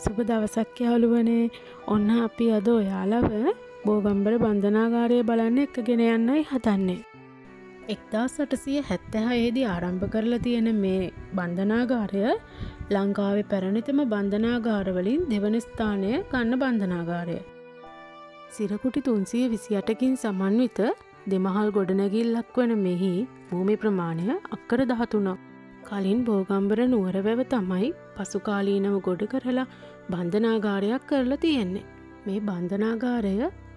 සුබ දවසක් යාළුවනේ. ඔන්න අපි අද ඔයාලව බෝගම්බර බන්ධනාගාරය බලන්න එක්කගෙන යන්නයි හදන්නේ. 1876 දී ආරම්භ කරලා තියෙන මේ බන්ධනාගාරය ලංකාවේ පැරණිතම බන්ධනාගාරවලින් දෙවන ස්ථානය ගන්න බන්ධනාගාරය. සිරකුටි 328කින් සමන්විත දෙමහල් ගොඩනැගිල්ලක් වන මෙහි භූමි ප්‍රමාණය අක්කර 13ක්. කලින් බෝගම්බර නුවරවැව තමයි පසුකාලීනව ගොඩ කරලා බන්ධනාගාරයක් කරලා තියෙන්නේ. මේ බන්ධනාගාරය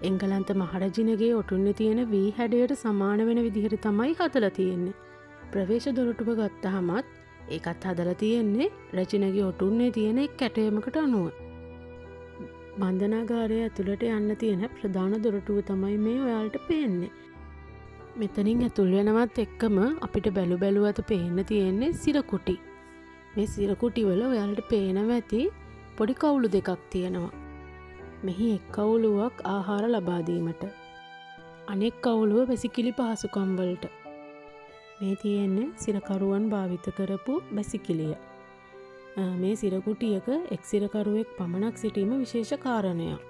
එංගලන්ත මහරජිනගේ ඔටුන්නේ තියෙන වී හැඩයට සමාන වෙන විදිහට තමයි හදලා තියෙන්නේ. ප්‍රවේශ දොරටුව ගත්තහමත් ඒකත් හදලා තියෙන්නේ රජිනගේ ඔටුන්නේ තියෙන එක් කැටයමකට අනුව. බන්ධනාගාරය ඇතුළට යන්න තියෙන ප්‍රධාන දොරටුව තමයි මේ ඔයාලට පේන්නේ. මෙතනින් ඇතුල් වෙනවත් එක්කම අපිට බැලු බැලුවත පේන්න තියෙන්නේ සිරකුටි. මේ සිරකුටි වල ඔයාලට පේනවා ඇති පොඩි කවුළු දෙකක් තියෙනවා. මෙහි එක් කවුළුවක් ආහාර ලබා දීමට. අනෙක් කවුළුව වැසිකිලි පහසුකම් වලට. මේ තියෙන්නේ සිරකරුවන් භාවිත කරපු වැසිකිළිය. මේ සිරකුටියක එක් සිරකරුවෙක් පමණක් සිටීම විශේෂ කාරණයක්.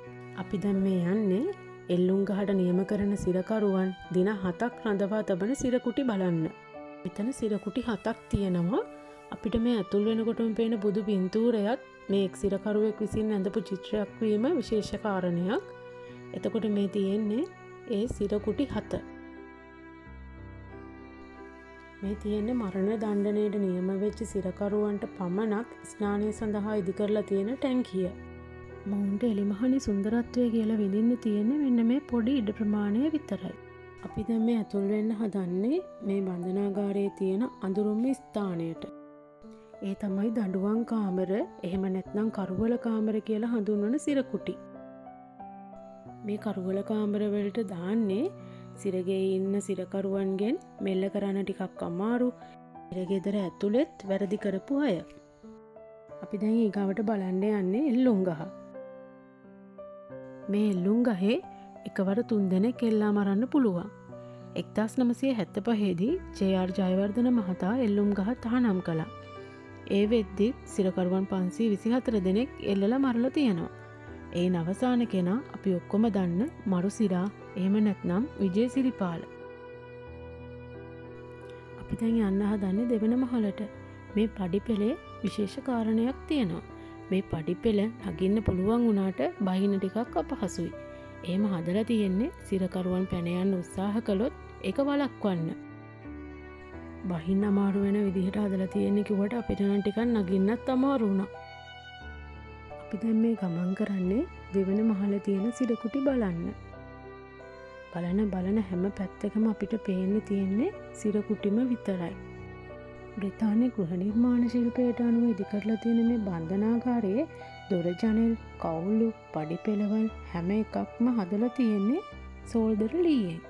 අපි දැන් මේ යන්නේ එල්ලුම්ගහට නියම කරන සිරකරුවන් දින 7ක් රඳවා තබන සිරකුටි බලන්න. මෙතන සිරකුටි 7ක් තියෙනවා. අපිට මේ ඇතුල් වෙනකොටම පේන බුදු පින්තූරයත් මේ එක් සිරකරුවෙක් විසින් ඇඳපු චිත්‍රයක් වීම විශේෂ කාරණයක්. එතකොට මේ තියෙන්නේ ඒ සිරකුටි 7. මේ තියෙන්නේ මරණ දණ්ඩනයට නියම වෙච්ච සිරකරුවන්ට පමණක් ස්නානය සඳහා ඉදි කරලා තියෙන ටැංකිය. මොවුන්ට එලිමහනි සුන්දරත්වය කියලා විඳින්න තියෙන්නේ මෙන්න මේ පොඩි ඉඩ ප්‍රමාණය විතරයි. අපි දැන් මේ ඇතුල් වෙන්න හදන්නේ මේ බන්ධනාගාරයේ තියෙන අඳුරුම ස්ථානයට. ඒ තමයි දඬුවම් කාමර, එහෙම නැත්නම් කරුවල කාමර කියලා හඳුන්වන සිරකුටි. මේ කරුවල කාමර වලට දාන්නේ සිරගේ ඉන්න සිරකරුවන්ගෙන් මෙල්ල කරන්න ටිකක් අමාරු සිරගෙදර ඇතුළෙත් වැරදි කරපු අය. අපි දැන් ඊගාවට බලන්න යන්නේ එල්ලුම්ගහ. මේ එල්ලුම්ගහේ එකවර 3 දෙනෙක් එල්ලා මරන්න පුළුවන්. 1975 දී ජේ.ආර්. ජයවර්ධන මහතා එල්ලුම්ගහ තහනම් කළා. ඒ වෙද්දි සිරකරුවන් 524 දෙනෙක් එල්ලලා මරලා තියෙනවා. ඒ අවසාන කෙනා අපි ඔක්කොම දන්න මරුසිරා, එහෙම නැත්නම් විජේසිරිපාල. අපි දැන් යන්න හදන්නේ දෙවන මහලට. මේ පඩිපෙළේ විශේෂ කාරණයක් තියෙනවා. මේ පඩිපෙළ නගින්න පුළුවන් වුණාට බහින ටිකක් අපහසුයි. එහෙම හදලා තියෙන්නේ සිරකරුවන් පැන යන්න උත්සාහ කළොත් ඒක වළක්වන්න. බහින්න අමාරු වෙන විදිහට හදලා තියෙන්නේ කිව්වට අපිට නම් ටිකක් නගින්නත් අමාරු වුණා. අපි දැන් මේ ගමන් කරන්නේ දෙවන මහලේ තියෙන සිරකුටි බලන්න. බලන හැම පැත්තකම අපිට පේන්න තියෙන්නේ සිරකුටිම විතරයි. බ්‍රිතාන්‍ය ගෘහ නිර්මාණ ශිල්පයට අනුව ඉදි කරලා තියෙන මේ බන්ධනාගාරයේ දොර ජනෙල්, කවුළු, පඩිපෙළවල් හැම එකක්ම හදලා තියෙන්නේ සෝල්දර ලීයෙන්.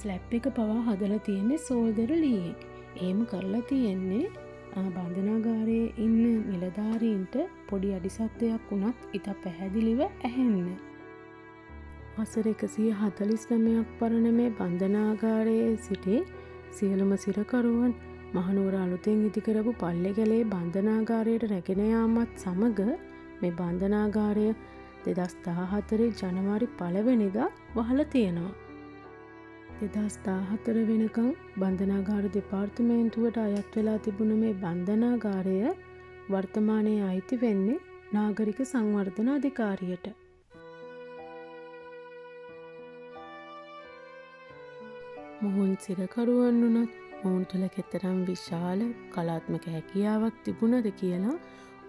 ස්ලැබ් එක පවා හදලා තියෙන්නේ සෝල්දර ලීයෙන්. එහෙම කරලා තියෙන්නේ බන්ධනාගාරයේ ඉන්න නිලධාරීන්ට පොඩි අඩිසත්වයක් වුණත් ඉත පැහැදිලිව ඇහෙන්න. වසර 149ක් පරණ මේ බන්ධනාගාරයේ සිටි සියලුම සිරකරුවන් මහනුවර අලුතෙන් ඉදි කරපු පල්ලේගැලේ බන්ධනාගාරයට රැගෙන යාමත් සමග මේ බන්ධනාගාරය 2014 ජනවාරි 1 වෙනිදා වහලා තියෙනවා. 2014 වෙනකන් බන්ධනාගාර දෙපාර්තමේන්තුවට අයත් වෙලා තිබුණ මේ බන්ධනාගාරය වර්තමානයේ අයිති වෙන්නේ නාගරික සංවර්ධන අධිකාරියට. මොවුන් සිරකරුවන් වුණත් ඔවුන් තුළ කෙතරම් විශාල කලාත්මක හැකියාවක් තිබුණද කියලා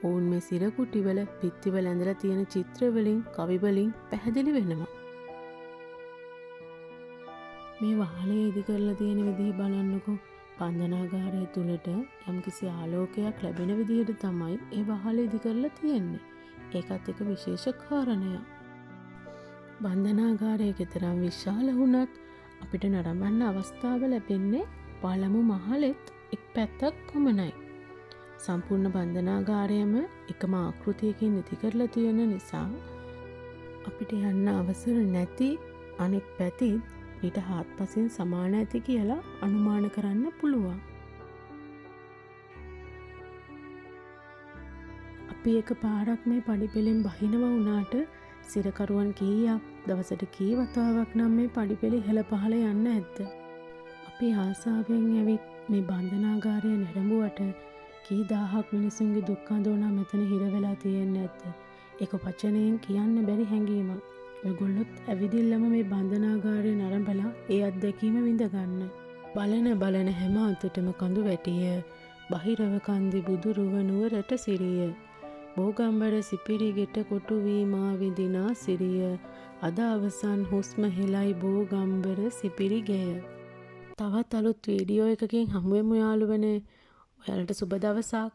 ඔවුන් මේ සිරකුටිවල පිත්තිවල ඇඳලා තියෙන චිත්‍රවලින්, කවිවලින් පැහැදිලි වෙනවා. මේ වහලේ ඉදි කරලා තියෙන විදිහ බලන්නකෝ. බන්ධනාගාරය තුලට යම්කිසි ආලෝකයක් ලැබෙන විදිහට තමයි ඒ වහලේ ඉදි කරලා තියෙන්නේ. ඒකත් එක විශේෂ කාරණයක්. බන්ධනාගාරය කෙතරම් විශාල වුණත් අපිට නරඹන්න අවස්ථාව ලැබෙන්නේ පළමු මහලෙත් එක් පැත්තක් පමණයි. සම්පූර්ණ බන්ධනාගාරයම එකම ආකෘතියකින් ඉදි කරලා තියෙන නිසා අපිට යන්න අවසර නැති අනෙක් පැති ඊට හාත්පසින් සමාන ඇති කියලා අනුමාන කරන්න පුළුවන්. අපි එක පාරක් මේ පඩිපෙළෙන් බහිනවා වුණාට සිරකරුවන් කීයක් දවසට කී වතාවක් නම් මේ පඩිපෙළ ඉහළ පහළ යන්න ඇද්ද? අපි ආසාවෙන් ඇවිත් මේ බන්ධනාගාරය නැරඹුවට කී දහහක් මිනිසුන්ගේ දුක් අඳෝනා මෙතන හිර වෙලා තියෙන්නේ නැද්ද? ඒක වචනයෙන් කියන්න බැරි හැඟීමක්. ඔයගොල්ලොත් ඇවිදිල්ලම මේ බන්ධනාගාරය නරඹලා ඒ අත්දැකීම විඳ ගන්න. බලන හැම අතටම කඳු වැටිය, බහිරව කන්දි බුදුරුව නුවරට සිරිය. බෝගම්බර සිපිරි ගෙට කොටු වී මා විඳිනා සිරිය. අද අවසන් හුස්ම හෙලයි බෝගම්බර සිපිරි ගෙය. තවත් අලුත් වීඩියෝ එකකින් හමු වෙමු යාළුවනේ. ඔයාලට සුබ දවසක්.